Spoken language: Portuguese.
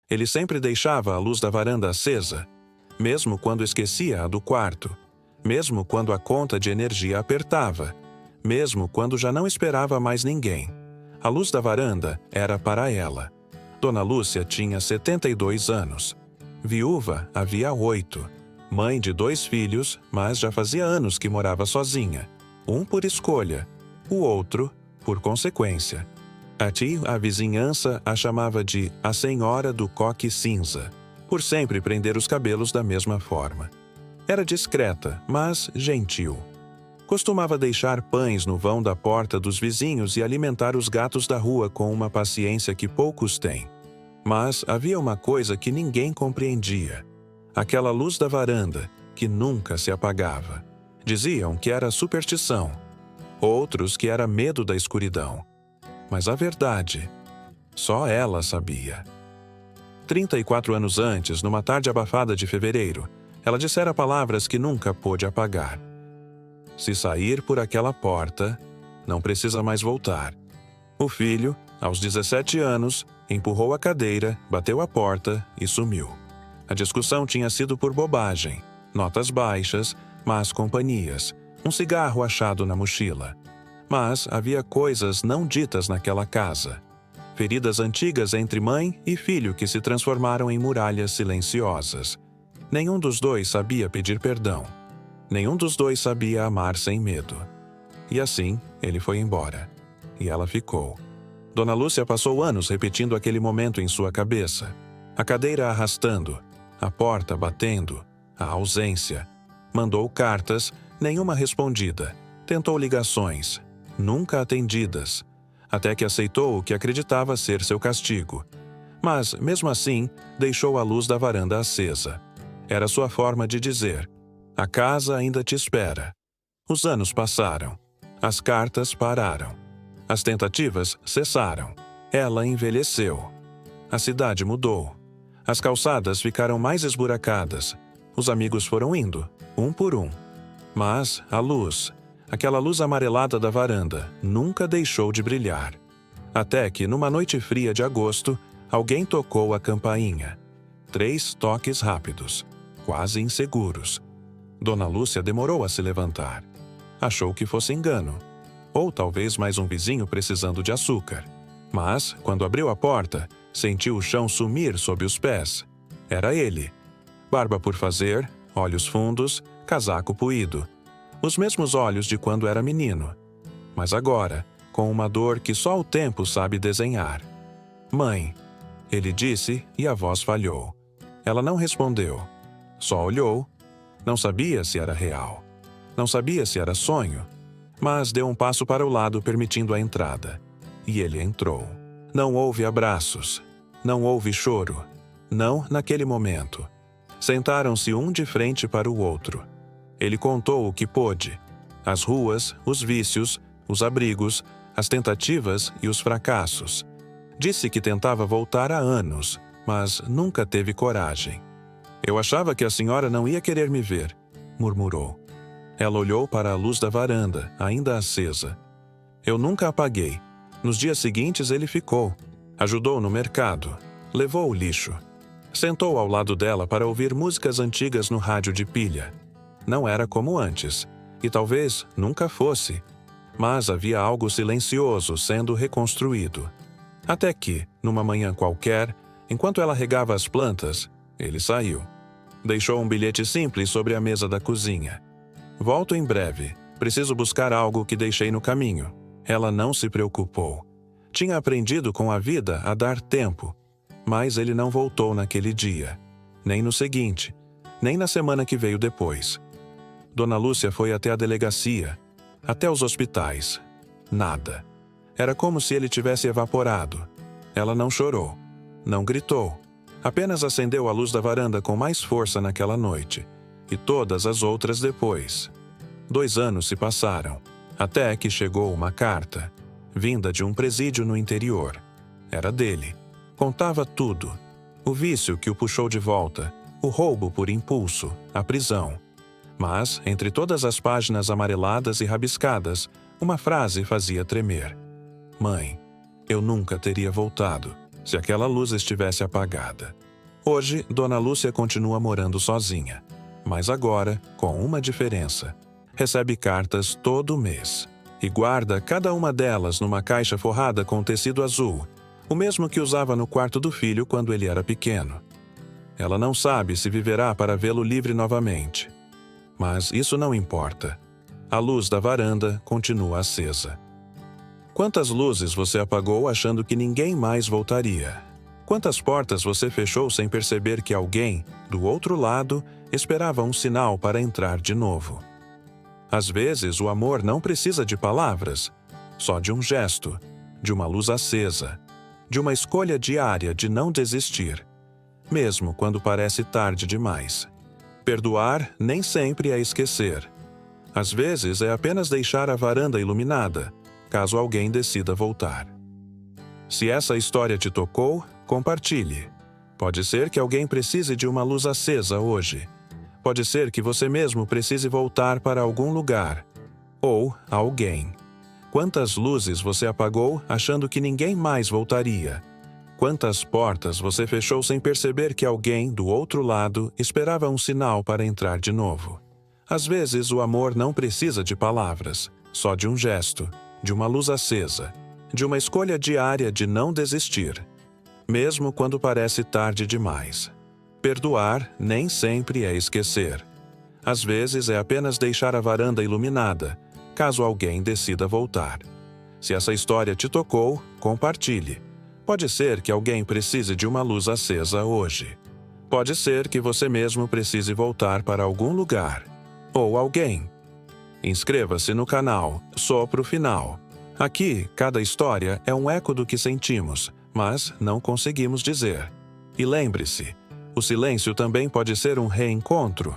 Ele sempre deixava a luz da varanda acesa, mesmo quando esquecia a do quarto, mesmo quando a conta de energia apertava, mesmo quando já não esperava mais ninguém. A luz da varanda era para ela. Dona Lúcia tinha 72 anos. Viúva havia 8. Mãe de 2 filhos, mas já fazia anos que morava sozinha. Um por escolha, o outro por consequência. A vizinhança a chamava de a Senhora do Coque Cinza, por sempre prender os cabelos da mesma forma. Era discreta, mas gentil. Costumava deixar pães no vão da porta dos vizinhos e alimentar os gatos da rua com uma paciência que poucos têm. Mas havia uma coisa que ninguém compreendia. Aquela luz da varanda, que nunca se apagava. Diziam que era superstição. Outros que era medo da escuridão. Mas a verdade, só ela sabia. 34 anos antes, numa tarde abafada de fevereiro, ela dissera palavras que nunca pôde apagar. Se sair por aquela porta, não precisa mais voltar. O filho, aos 17 anos, empurrou a cadeira, bateu a porta e sumiu. A discussão tinha sido por bobagem, notas baixas, más companhias, um cigarro achado na mochila. Mas havia coisas não ditas naquela casa. Feridas antigas entre mãe e filho que se transformaram em muralhas silenciosas. Nenhum dos dois sabia pedir perdão. Nenhum dos dois sabia amar sem medo. E assim, ele foi embora. E ela ficou. Dona Lúcia passou anos repetindo aquele momento em sua cabeça. A cadeira arrastando, a porta batendo, a ausência. Mandou cartas, nenhuma respondida. Tentou ligações, nunca atendidas. Até que aceitou o que acreditava ser seu castigo. Mas, mesmo assim, deixou a luz da varanda acesa. Era sua forma de dizer: a casa ainda te espera. Os anos passaram. As cartas pararam. As tentativas cessaram. Ela envelheceu. A cidade mudou. As calçadas ficaram mais esburacadas. Os amigos foram indo, um por um. Mas a luz, aquela luz amarelada da varanda, nunca deixou de brilhar. Até que, numa noite fria de agosto, alguém tocou a campainha. 3 toques rápidos, quase inseguros. Dona Lúcia demorou a se levantar. Achou que fosse engano. Ou talvez mais um vizinho precisando de açúcar. Mas, quando abriu a porta, sentiu o chão sumir sob os pés. Era ele. Barba por fazer, olhos fundos, casaco puído. Os mesmos olhos de quando era menino. Mas agora, com uma dor que só o tempo sabe desenhar. Mãe, ele disse e a voz falhou. Ela não respondeu. Só olhou. Não sabia se era real. Não sabia se era sonho. Mas deu um passo para o lado, permitindo a entrada. E ele entrou. Não houve abraços. Não houve choro. Não naquele momento. Sentaram-se um de frente para o outro. Ele contou o que pôde. As ruas, os vícios, os abrigos, as tentativas e os fracassos. Disse que tentava voltar há anos, mas nunca teve coragem. Eu achava que a senhora não ia querer me ver, murmurou. Ela olhou para a luz da varanda, ainda acesa. Eu nunca apaguei. Nos dias seguintes ele ficou. Ajudou no mercado. Levou o lixo. Sentou ao lado dela para ouvir músicas antigas no rádio de pilha. Não era como antes, e talvez nunca fosse. Mas havia algo silencioso sendo reconstruído. Até que, numa manhã qualquer, enquanto ela regava as plantas, ele saiu. Deixou um bilhete simples sobre a mesa da cozinha. Volto em breve. Preciso buscar algo que deixei no caminho. Ela não se preocupou. Tinha aprendido com a vida a dar tempo. Mas ele não voltou naquele dia. Nem no seguinte. Nem na semana que veio depois. Dona Lúcia foi até a delegacia. Até os hospitais. Nada. Era como se ele tivesse evaporado. Ela não chorou. Não gritou. Apenas acendeu a luz da varanda com mais força naquela noite. E todas as outras depois. 2 anos se passaram. Até que chegou uma carta. Vinda de um presídio no interior. Era dele. Contava tudo. O vício que o puxou de volta. O roubo por impulso. A prisão. Mas, entre todas as páginas amareladas e rabiscadas, uma frase fazia tremer. Mãe, eu nunca teria voltado. se aquela luz estivesse apagada. Hoje, Dona Lúcia continua morando sozinha, mas agora, com uma diferença. Recebe cartas todo mês e guarda cada uma delas numa caixa forrada com tecido azul, o mesmo que usava no quarto do filho quando ele era pequeno. Ela não sabe se viverá para vê-lo livre novamente. Mas isso não importa. A luz da varanda continua acesa. Quantas luzes você apagou achando que ninguém mais voltaria? Quantas portas você fechou sem perceber que alguém, do outro lado, esperava um sinal para entrar de novo? Às vezes, o amor não precisa de palavras, só de um gesto, de uma luz acesa, de uma escolha diária de não desistir, mesmo quando parece tarde demais. Perdoar nem sempre é esquecer. Às vezes, é apenas deixar a varanda iluminada, caso alguém decida voltar. Se essa história te tocou, compartilhe. Pode ser que alguém precise de uma luz acesa hoje. Pode ser que você mesmo precise voltar para algum lugar. Ou alguém. Quantas luzes você apagou achando que ninguém mais voltaria? Quantas portas você fechou sem perceber que alguém, do outro lado, esperava um sinal para entrar de novo? Às vezes, o amor não precisa de palavras, só de um gesto, de uma luz acesa, de uma escolha diária de não desistir, mesmo quando parece tarde demais. Perdoar nem sempre é esquecer. Às vezes é apenas deixar a varanda iluminada, caso alguém decida voltar. Se essa história te tocou, compartilhe. Pode ser que alguém precise de uma luz acesa hoje. Pode ser que você mesmo precise voltar para algum lugar. Ou alguém. Inscreva-se no canal Sopro Final. Aqui, cada história é um eco do que sentimos, mas não conseguimos dizer. E lembre-se, o silêncio também pode ser um reencontro.